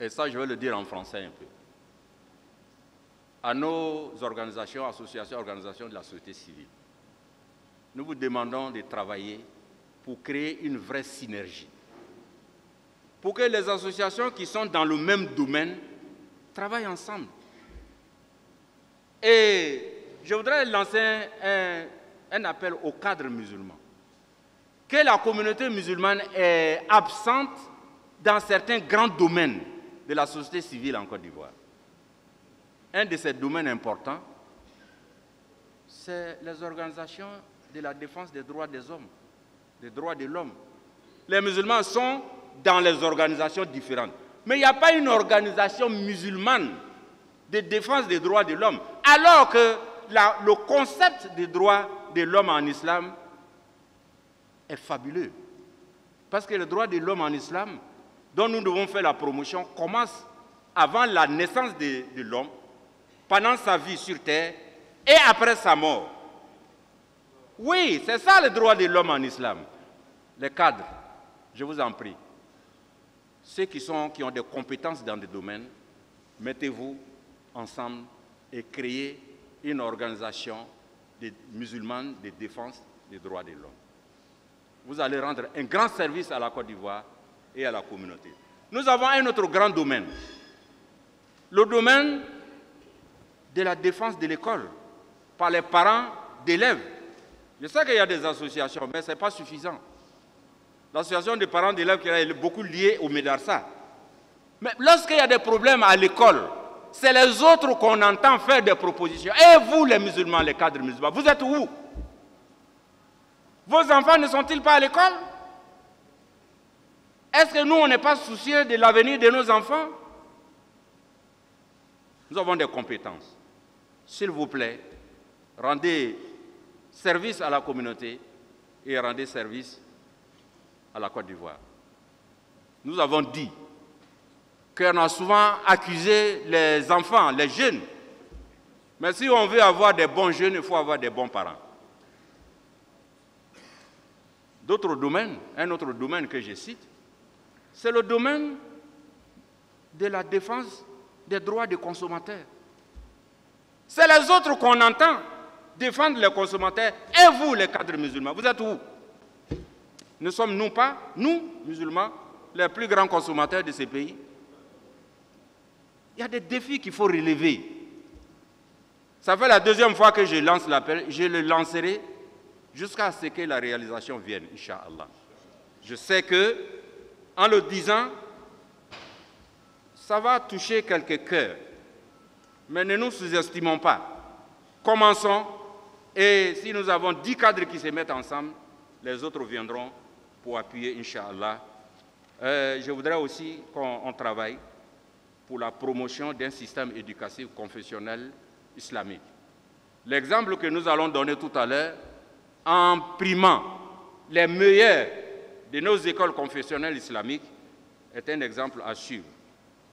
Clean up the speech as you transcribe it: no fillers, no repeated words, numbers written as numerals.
et ça je vais le dire en français un peu, à nos organisations, associations, organisations de la société civile. Nous vous demandons de travailler pour créer une vraie synergie. Pour que les associations qui sont dans le même domaine travaillent ensemble. Et je voudrais lancer un appel aux cadres musulmans. Que la communauté musulmane est absente dans certains grands domaines de la société civile en Côte d'Ivoire. Un de ces domaines importants, c'est les organisations de la défense des droits des hommes, des droits de l'homme. Les musulmans sont dans les organisations différentes. Mais il n'y a pas une organisation musulmane de défense des droits de l'homme, alors que le concept des droits de l'homme en islam est fabuleux. Parce que les droits de l'homme en islam, dont nous devons faire la promotion, commence avant la naissance de l'homme, pendant sa vie sur terre et après sa mort. Oui, c'est ça le droit de l'homme en islam. Les cadres, je vous en prie, ceux qui ont des compétences dans des domaines, mettez-vous ensemble et créez une organisation musulmane de défense des droits de l'homme. Vous allez rendre un grand service à la Côte d'Ivoire et à la communauté. Nous avons un autre grand domaine, le domaine de la défense de l'école par les parents d'élèves. Je sais qu'il y a des associations, mais ce n'est pas suffisant. L'association des parents d'élèves qui est beaucoup liée au Médarsa. Mais lorsqu'il y a des problèmes à l'école, c'est les autres qu'on entend faire des propositions. Et vous, les musulmans, les cadres musulmans, vous êtes où? Vos enfants ne sont-ils pas à l'école? Est-ce que nous, on n'est pas soucieux de l'avenir de nos enfants? Nous avons des compétences. S'il vous plaît, rendez service à la communauté et rendez service à la Côte d'Ivoire. Nous avons dit qu'on a souvent accusé les enfants, les jeunes. Mais si on veut avoir des bons jeunes, il faut avoir des bons parents. D'autres domaines, un autre domaine que je cite, c'est le domaine de la défense des droits des consommateurs. C'est les autres qu'on entend défendre les consommateurs. Et vous, les cadres musulmans, vous êtes où? Ne sommes-nous pas, nous, musulmans, les plus grands consommateurs de ces pays? Il y a des défis qu'il faut relever. Ça fait la deuxième fois que je lance l'appel. Je le lancerai jusqu'à ce que la réalisation vienne, Inch'Allah. Je sais que, en le disant, ça va toucher quelques cœurs. Mais ne nous sous-estimons pas. Commençons, et si nous avons 10 cadres qui se mettent ensemble, les autres viendront pour appuyer, Inch'Allah. Je voudrais aussi qu'on travaille pour la promotion d'un système éducatif confessionnel islamique. L'exemple que nous allons donner tout à l'heure, en primant les meilleurs de nos écoles confessionnelles islamiques, est un exemple à suivre.